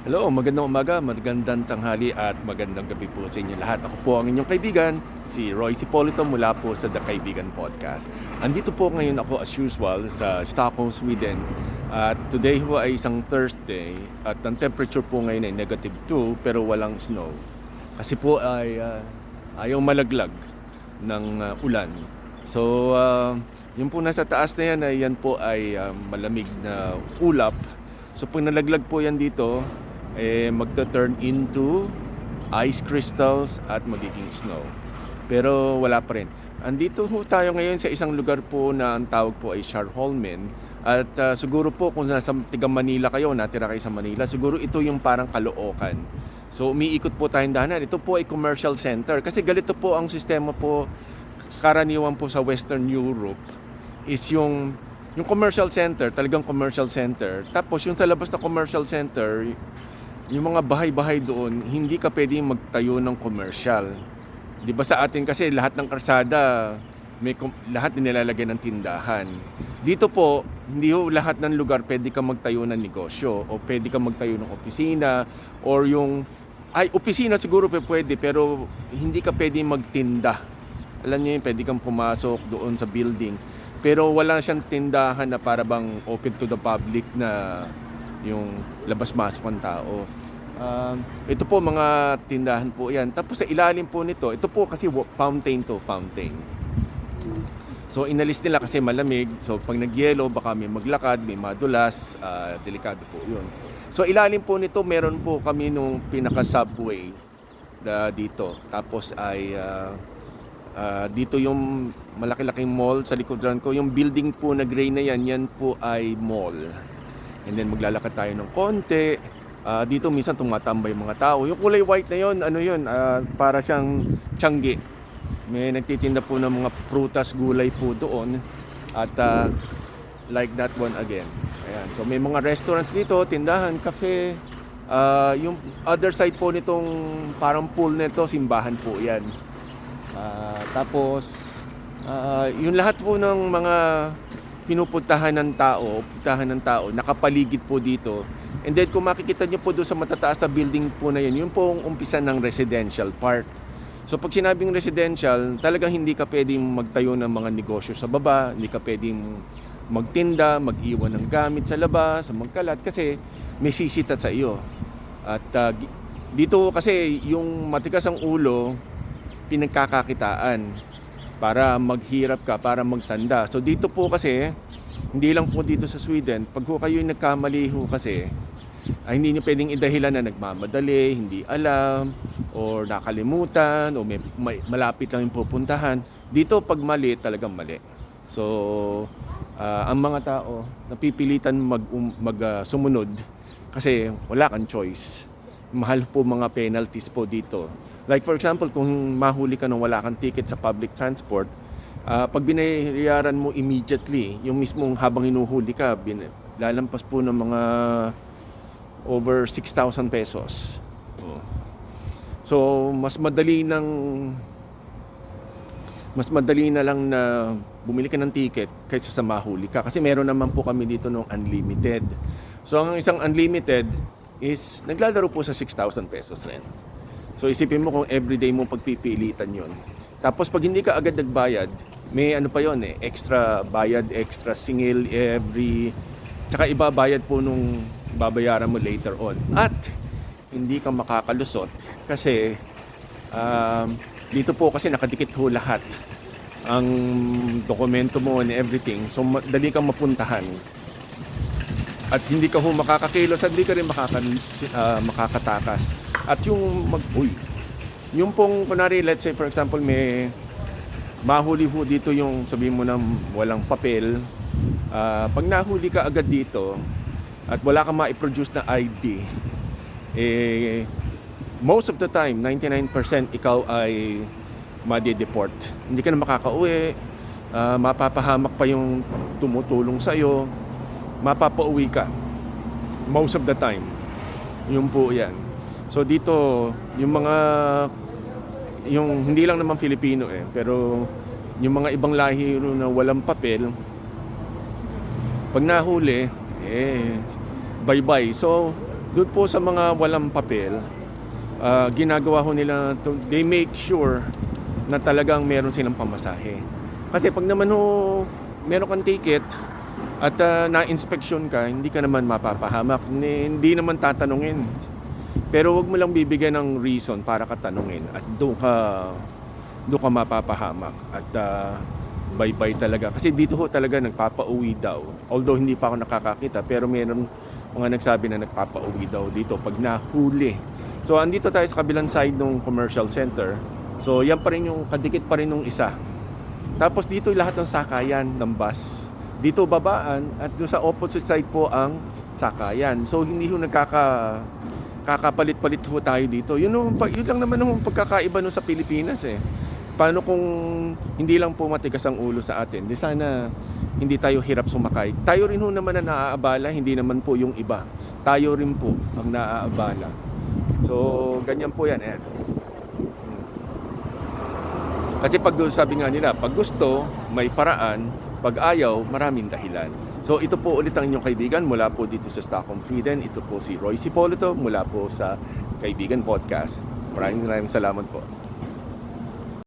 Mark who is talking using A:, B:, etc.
A: Hello, magandang umaga, magandang tanghali at magandang gabi po sa inyo lahat. Ako po ang inyong kaibigan, si Roy Cipolito mula po sa The Kaibigan Podcast. Andito po ngayon ako as usual sa Stockholm, Sweden. At today po ay isang Thursday at ang temperature po ngayon ay -2 pero walang snow. Kasi po ay ayaw malaglag ng ulan. So, yung po nasa taas na yan ay yan po ay malamig na ulap. So pag nalaglag po yan dito, magta-turn into ice crystals at magiging snow. Pero wala pa rin. Andito po tayo ngayon sa isang lugar po na ang tawag po ay Skärholmen. At siguro po kung nasa tiga Manila kayo, natira kayo sa Manila, siguro ito yung parang Caloocan. So umiikot po tayong dahanan. Ito po ay commercial center. Kasi ganito po ang sistema po karaniwan po sa Western Europe is yung commercial center, talagang commercial center. Tapos yung sa labas na commercial center, yung mga bahay-bahay doon, hindi ka pwedeng magtayo ng commercial. 'Di ba sa atin kasi lahat ng kalsada lahat nilalagay ng tindahan. Dito po, hindi ho lahat ng lugar pwede kang magtayo ng negosyo o pwede kang magtayo ng opisina or opisina siguro pwede pero hindi ka pwedeng magtinda. Alam niyo yun, pwede kang pumasok doon sa building pero wala siyang tindahan na para bang open to the public na yung labas-masok ng tao. Ito po mga tindahan po yan. Tapos sa ilalim po nito, ito po kasi fountain to fountain. So inalis nila kasi malamig. So pag nagyelo baka may maglakad, may madulas, delikado po yun. So ilalim po nito meron po kami nung pinaka-subway dito. Tapos ay dito yung malaki-laking mall sa likodan ko. Yung building po na gray na yan, yan po ay mall. And then maglalakad tayo ng konti. Dito minsan tumatambay mga tao. Yung kulay white na yon, ano yun, para siyang tiangge. May nagtitinda po ng mga prutas, gulay po doon. At like that one again. Ayan. So may mga restaurants dito, tindahan, cafe. Yung other side po nitong parang pool nito, simbahan po yan. Tapos yung lahat po ng mga pinupuntahan ng tao, nakapaligid po dito. And then kung makikita nyo po doon sa matataas na building po na yun po ang umpisa ng residential part. So pag sinabing residential, talagang hindi ka pwedeng magtayo ng mga negosyo sa baba, hindi ka pwedeng magtinda, mag-iwan ng gamit sa labas, sa magkalat, kasi may sisitat sa iyo. At dito kasi yung matigas ang ulo, pinagkakakitaan para maghirap ka, para magtanda. So dito po kasi, hindi lang po dito sa Sweden, pag kayo nagkamali ho kasi, ay hindi nyo pwedeng idahilan na nagmamadali, hindi alam, or nakalimutan, o may malapit lang yung pupuntahan. Dito pag mali, talagang mali. So ang mga tao napipilitan sumunod kasi wala kang choice. Mahal po mga penalties po dito. Like for example, kung mahuli ka nung wala kang ticket sa public transport, pag binayaran mo immediately, yung mismong habang hinuhuli ka, lalampas po ng mga over 6,000 pesos. So, mas madali na lang na bumili ka ng ticket kaysa sa mahuli ka. Kasi meron naman po kami dito ng unlimited. So, ang isang unlimited is naglalaro po sa 6,000 pesos rin. So, isipin mo kung everyday mo pagpipilitan yon. Tapos, pag hindi ka agad nagbayad, may ano pa yon extra bayad, extra singil tsaka ibabayad po nung babayaran mo later on. At hindi ka makakalusot kasi dito po kasi nakadikit ho lahat ang dokumento mo and everything. So dali kang mapuntahan. At hindi ka ho makakakilos at hindi ka rin makakatakas. At yung pong kunwari, let's say for example may mahuli ho dito yung sabihin mo na walang papel. Pag nahuli ka agad dito at wala kang ma-produce na ID, most of the time 99% ikaw ay madi-deport. Hindi ka na makakauwi, mapapahamak pa yung tumutulong sa'yo, mapapauwi ka most of the time. Yun po yan. So dito yung hindi lang naman Filipino pero yung mga ibang lahi na walang papel, pag nahuli bye-bye. So Doon po sa mga walang papel, ginagawa ho nila, they make sure na talagang meron silang pamasahe. Kasi pag naman ho, meron kang ticket at na-inspection ka, hindi ka naman mapapahamak, hindi naman tatanungin. Pero wag mo lang bibigyan ng reason para ka tanungin at doon ka mapapahamak at bye-bye talaga. Kasi dito ho talaga nagpapauwi daw. Although hindi pa ako nakakakita, pero meron mga nagsabi na nagpapauwi daw dito pag nahuli. So andito tayo sa kabilang side ng commercial center. So yan pa rin yung kadikit pa rin ng isa. Tapos dito lahat ng sakayan ng bus. Dito babaan at doon sa opposite side po ang sakayan. So hindi ho kakapalit-palit ho tayo dito. Yun lang naman ang pagkakaiba no sa Pilipinas eh. Paano kung hindi lang po matigas ang ulo sa atin? Di sana hindi tayo hirap sumakay. Tayo rin ho naman na naaabala, hindi naman po yung iba. Tayo rin po ang naaabala. So, ganyan po yan. Kasi pag sabi nga nila, pag gusto, may paraan. Pag ayaw, maraming dahilan. So, ito po ulit ang inyong kaibigan mula po dito sa Stockholm, Sweden. Ito po si Roy Cipolito mula po sa Kaibigan Podcast. Maraming salamat po.